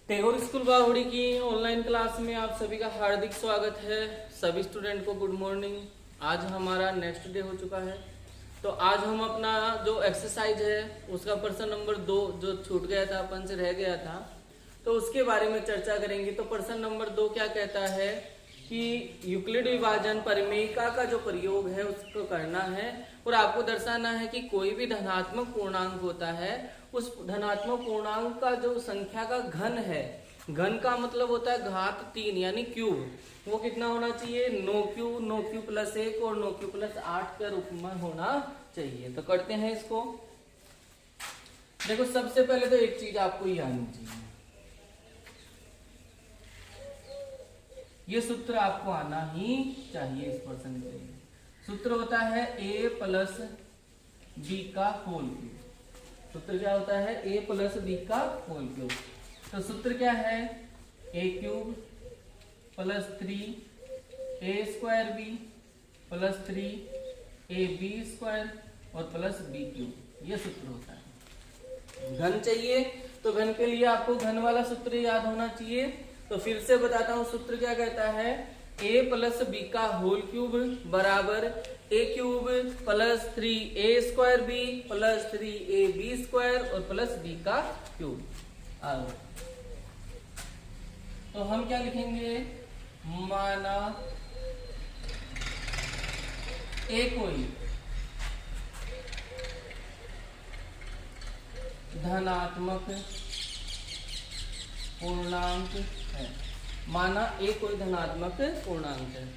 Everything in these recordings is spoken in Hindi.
टैगोर स्कूल बाहुड़ी की ऑनलाइन क्लास में आप सभी का हार्दिक स्वागत है। सभी स्टूडेंट को गुड मॉर्निंग। आज हमारा नेक्स्ट डे हो चुका है, तो आज हम अपना जो एक्सरसाइज है उसका प्रश्न नंबर 2 जो छूट गया था, अपन से रह गया था, तो उसके बारे में चर्चा करेंगे। तो प्रश्न नंबर 2 क्या कहता है कि यूक्लिड विभाजन परिमेयिका का जो प्रयोग है उसको करना है और आपको दर्शाना है कि कोई भी धनात्मक पूर्णांक होता है, उस धनात्मक पूर्णांक का जो संख्या का घन है, घन का मतलब होता है घात 3 यानी क्यूब, वो कितना होना चाहिए, 9 क्यू प्लस 1 और 9 क्यू प्लस 8 के रूप में होना चाहिए। तो करते हैं इसको। देखो सबसे पहले तो एक चीज आपको ये आनी चाहिए, ये सूत्र आपको आना ही चाहिए इस प्रश्न के लिए। सूत्र होता है a प्लस बी का होल क्यूब। सूत्र क्या होता है, a प्लस बी का होल क्यूब। तो सूत्र क्या है, a cube plus 3 a square B plus 3 a B square और प्लस बी क्यूब, ये सूत्र होता है। घन चाहिए तो घन के लिए आपको घन वाला सूत्र याद होना चाहिए। तो फिर से बताता हूं, सूत्र क्या कहता है, a प्लस बी का होल क्यूब बराबर a cube plus 3 a square B plus 3 a B square और प्लस b का क्यूब। तो हम क्या लिखेंगे, माना a कोई धनात्मक पूर्णांक है, माना a कोई धनात्मक पूर्णांक है।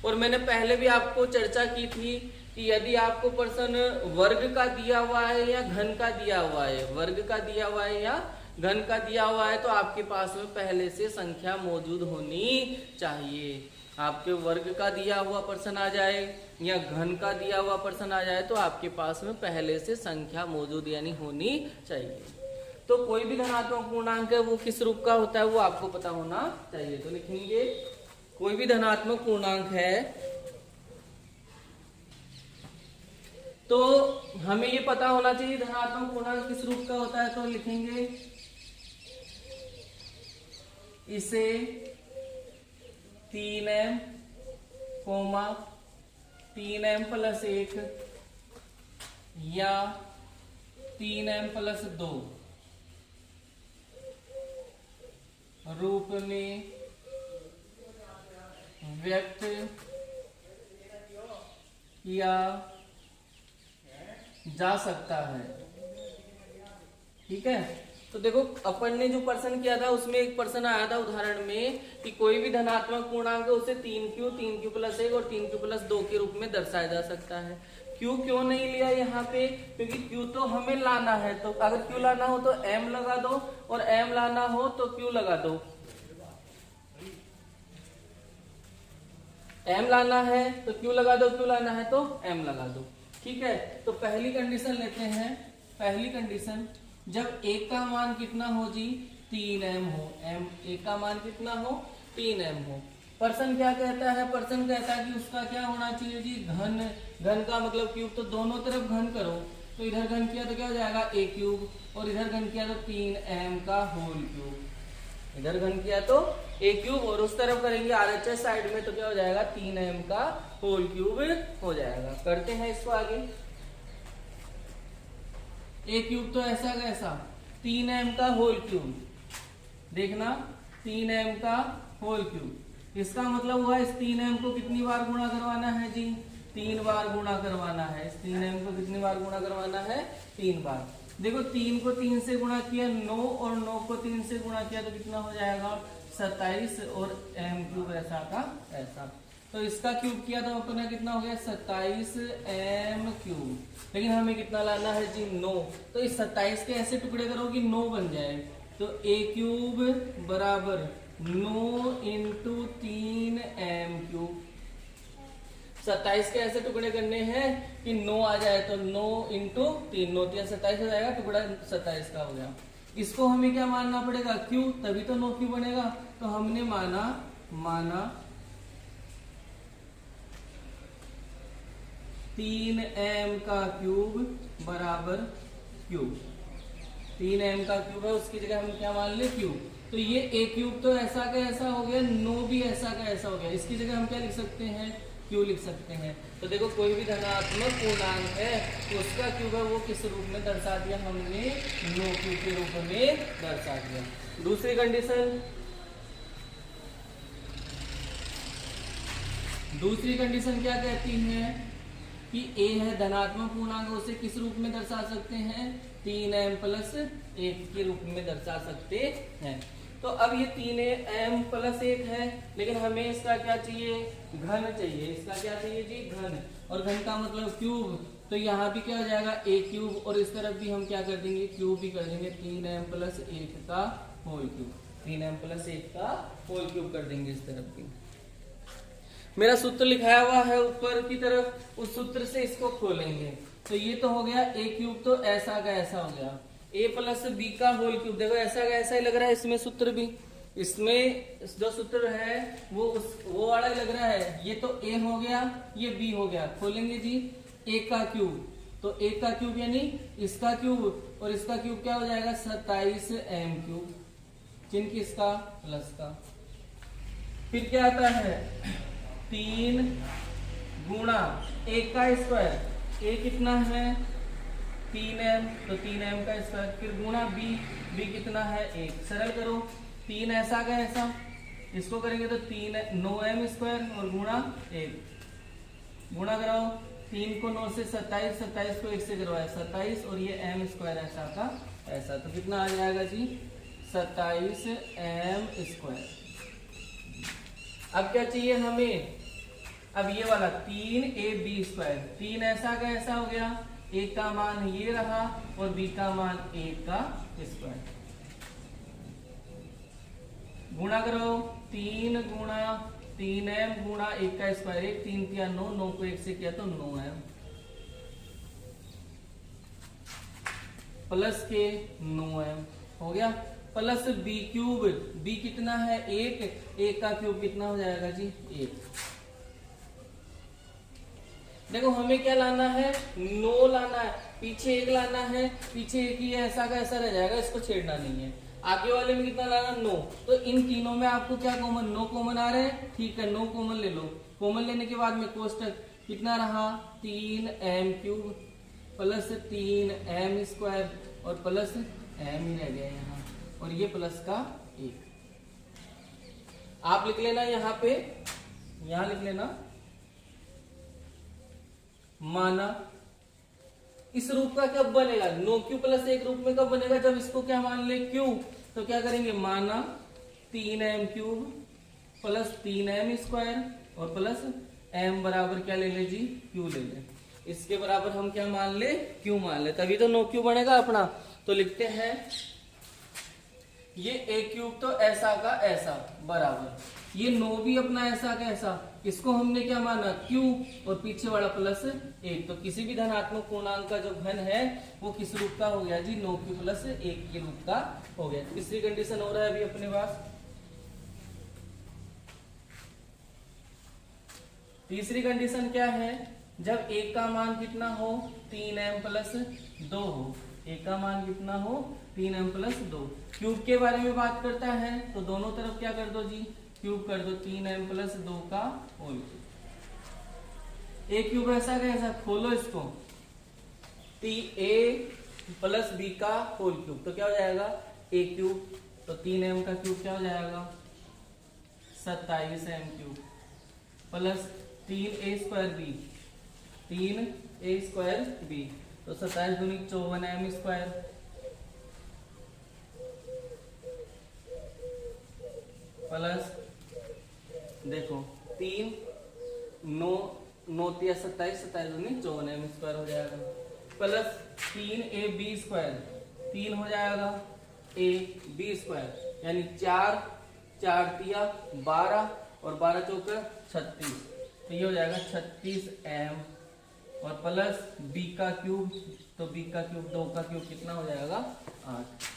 और मैंने पहले भी आपको चर्चा की थी कि यदि आपको प्रश्न वर्ग का दिया हुआ है या घन का दिया हुआ है, वर्ग का दिया हुआ है या घन का दिया हुआ है, तो आपके पास में पहले से संख्या मौजूद होनी चाहिए। आपके वर्ग का दिया हुआ प्रश्न आ जाए या घन का दिया हुआ प्रश्न आ जाए तो आपके पास में पहले से संख्या मौजूद यानी होनी चाहिए। तो कोई भी धनात्मक पूर्णांक है वो किस रूप का होता है वो आपको पता होना चाहिए। तो लिखेंगे कोई भी धनात्मक पूर्णांक है तो हमें ये पता होना चाहिए धनात्मक पूर्णांक किस रूप का होता है। तो लिखेंगे इसे 3m, 3m प्लस 1 या 3m प्लस 2 रूप में व्यक्त किया जा सकता है। ठीक है, तो देखो अपन ने जो प्रश्न किया था उसमें एक प्रश्न आया था उदाहरण में कि कोई भी धनात्मक पूर्णांक है उसे 3q प्लस 1 और 3q प्लस 2 के रूप में दर्शाया जा सकता है। क्यू क्यों नहीं लिया यहाँ पे, क्योंकि क्यू तो हमें लाना है, तो अगर क्यू लाना हो तो एम लगा दो और एम लाना हो तो क्यू लगा दो। एम लाना है तो क्यू लगा दो, क्यू लाना है तो एम लगा दो। ठीक है, तो पहली कंडीशन लेते हैं। पहली कंडीशन, जब एक का मान कितना हो जी, 3m हो, m एक का मान कितना हो, 3m हो। प्रश्न क्या कहता है, प्रश्न कहता है कि उसका क्या होना चाहिए जी, घन। घन का मतलब क्यूब, तो दोनों तरफ घन करो। तो इधर घन किया तो क्या हो जाएगा, a क्यूब, और इधर घन किया तो 3m का होल क्यूब। इधर घन किया तो a क्यूब और उस तरफ करेंगे RHS साइड में तो क्या हो जाएगा, 3m का होल क्यूब हो जाएगा। करते हैं इसको आगे। a क्यूब तो ऐसा कैसा, 3m का होल क्यूब, देखना 3m का होल क्यूब। इसका मतलब हुआ इस 3m को कितनी बार गुणा करवाना है जी, 3 बार गुणा करवाना है। इस 3m को कितनी बार गुणा करवाना है, 3 बार। देखो 3 को 3 से गुणा किया 9 और 9 को 3 से गुणा किया तो कितना हो जाएगा, 27 और m क्यूब ऐसा का ऐसा। तो इसका क्यूब किया तो अपना कितना हो गया, 27 m क्यूब। लेकिन हमें कितना लाना है जी, 9। तो इस 27 के ऐसे टुकड़े करो कि 9 बन जाए। तो a क्यूब बराबर 9 इंटू 3m क्यूब। 27 के ऐसे टुकड़े करने हैं कि 9 आ जाए, तो 9 इंटू 3, 9 3 27 हो जाएगा, टुकड़ा 27 का हो गया। इसको हमें क्या मानना पड़ेगा, क्यू, तभी तो 9 क्यू बनेगा। तो हमने माना 3m का क्यूब बराबर क्यूब। 3m का क्यूब है, उसकी जगह हम क्या मान ले क्यूब। तो ये a क्यूब तो ऐसा का ऐसा हो गया, नो भी ऐसा का ऐसा हो गया, इसकी जगह हम क्या लिख सकते हैं, क्यू लिख सकते हैं। तो देखो कोई भी धनात्मक पूर्णांक है तो उसका क्यूब है वो किस रूप में दर्शा दिया हमने, नो क्यूब के रूप में दर्शा दिया। दूसरी कंडीशन क्या कहती है कि a है धनात्मक पूर्णांक, उसे किस रूप में दर्शा सकते हैं, 3m प्लस 1 के रूप में दर्शा सकते हैं। तो अब ये 3m प्लस 1 है, लेकिन हमें इसका क्या चाहिए, घन चाहिए। इसका क्या चाहिए जी, घन। और घन का मतलब क्यूब, तो यहाँ भी क्या हो जाएगा a क्यूब, और इस तरफ भी हम क्या कर देंगे, क्यूब भी कर देंगे, 3m प्लस 1 का होल क्यूब, 3m प्लस 1 का होल क्यूब कर देंगे इस तरफ भी। मेरा सूत्र लिखाया हुआ है ऊपर की तरफ, उस सूत्र से इसको खोलेंगे। तो ये तो हो गया a क्यूब, तो ऐसा का ऐसा हो गया, a प्लस b का होल क्यूब। देखो ऐसा का ऐसा ही लग रहा है इसमें सूत्र भी, इसमें जो सूत्र है वो वाला ही लग रहा है। ये तो a हो गया, ये b हो गया। खोलेंगे जी, a का क्यूब, तो a का क्यूब यानी इसका क्यूब, और इसका क्यूब क्या हो जाएगा, 27m क्यूब, चिन्ह किसका, प्लस का। फिर क्या आता है, 3 गुणा 1 का स्क्वायर, a कितना है 3m, तो 3m का स्क्वायर, फिर गुणा b कितना है 1, सरल करो, 3 ऐसा का ऐसा, इसको करेंगे तो 9m स्क्वायर और गुणा 1, गुणा कराओ 3 को 9 से 27, 27 को 1 से करवाए 27, और ये m स्क्वायर ऐसा का ऐसा, तो कितना आ जाएगा जी, 27m स्क्वायर। अब क्या चाहिए हमें, अब ये वाला 3ab स्क्वायर, 3 ऐसा का ऐसा हो गया, a का मान ये रहा और b का मान 1 का स्क्वायर, गुणा करो 3 गुणा 3m गुणा 1 का स्क्वायर, 1 3 किया 9, 9 को 1 से किया तो 9m प्लस के 9m हो गया, प्लस b क्यूब, b कितना है 1, 1 का क्यूब कितना हो जाएगा जी 1। देखो हमें क्या लाना है, 9 लाना है, पीछे 1 लाना है, पीछे 1 ही है, ऐसा का ऐसा रह जाएगा, इसको छेड़ना नहीं है। आगे वाले में कितना लाना, 9, तो इन तीनों में आपको क्या कॉमन, 9 कॉमन आ रहे हैं, ठीक है 9 कॉमन ले लो। कॉमन लेने के बाद में कोष्टक कितना रहा, 3m cube plus 3m square और प्लस m ही रह गया यहाँ, और ये प्लस का 1 आप लिख लेना, यहाँ पे यहाँ लिख लेना, माना इस रूप का कब बनेगा, 9q प्लस 1 रूप में कब बनेगा, जब इसको क्या मान ले q, तो क्या करेंगे, माना 3m cube plus 3m square और प्लस m बराबर क्या ले ले जी, q ले ले। इसके बराबर हम क्या मान ले, q मान ले, तभी तो 9q बनेगा अपना। तो लिखते हैं ये a क्यूब तो ऐसा का ऐसा बराबर, ये 9 भी अपना ऐसा का ऐसा, इसको हमने क्या माना q, और पीछे वाला प्लस 1, तो किसी भी धनात्मक पूर्णांक का जो घन है वो किस रूप का हो गया जी, 9q प्लस 1 के रूप का हो गया। तीसरी कंडीशन हो रहा है अभी अपने पास, तीसरी कंडीशन क्या है, जब 1 का मान कितना हो, 3m प्लस 2 हो, 1 का मान कितना हो 3m प्लस 2, क्यूब के बारे में बात करता है तो दोनों तरफ क्या कर दो जी, क्यूब कर दो, 3m प्लस 2 का होल क्यूब। a क्यूब ऐसा कैसा, खोलो इसको, a प्लस b का होल क्यूब, तो क्या हो जाएगा a क्यूब, तो 3m का क्यूब क्या हो जाएगा 27m cube plus 3a square b, 3a square b, तो 27 दूनी 54m स्क्वायर प्लस देखो 3 9 9 तिया 27, 27 दूनी 54m स्क्वायर हो जाएगा, प्लस 3ab स्क्वायर, 3 हो जाएगा ab स्क्वायर, यानी 4 4 तिया 12 और 12 चौका 36, तो ये हो जाएगा 36m, और प्लस b का क्यूब, तो b का क्यूब 2 का क्यूब कितना हो जाएगा 8।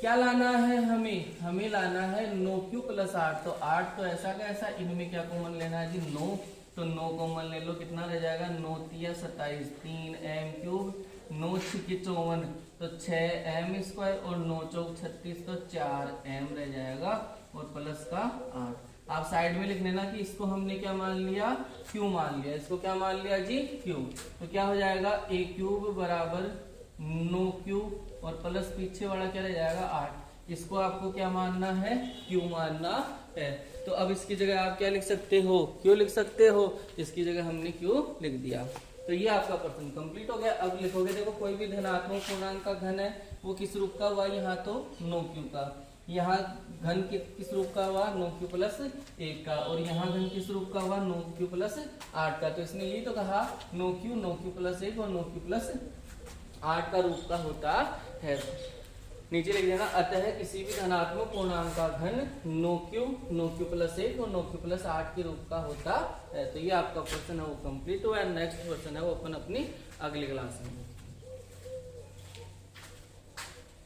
क्या लाना है हमें, हमें लाना है 9q प्लस 8, तो 8 तो ऐसा का ऐसा, इनमें क्या कॉमन लेना है जी 9, तो 9 कॉमन ले लो, कितना रह जाएगा 9 तिया 27, 3m क्यूब 9 6 54, तो 6m² और 9 चौक 36 तो 4m रह जाएगा और प्लस का 8। आप साइड में लिख लेना कि इसको हमने क्या मान लिया, q मान लिया। इसको क्या मान लिया जी, q। तो क्या हो जाएगा a³ बराबर 9q और प्लस पीछे वाला क्या रह जाएगा 8। इसको आपको क्या मानना है, q मानना है। तो अब इसकी जगह आप क्या लिख सकते हो, q लिख सकते हो। इसकी जगह हमने q लिख दिया। तो ये आपका प्रश्न कंप्लीट हो गया। अब लिखोगे, देखो कोई भी धनात्मक पूर्णांक का घन है वो किस रूप का हुआ, यहाँ तो 9q का, यहाँ घन किस रूप का हुआ 9q प्लस 1 का, और यहाँ घन किस रूप का हुआ 9q प्लस 8 का। तो इसने ये तो कहा 9q प्लस 1 और 9q प्लस 8 का रूप का होता है। नीचे लिख देना, अतः किसी भी धनात्मक पूर्णांक का घन 9q प्लस 1 और 9q प्लस 8 के रूप का होता है। तो ये आपका क्वेश्चन है वो कंप्लीट हुआ है। नेक्स्ट क्वेश्चन है वो अपन अपनी अगली क्लास में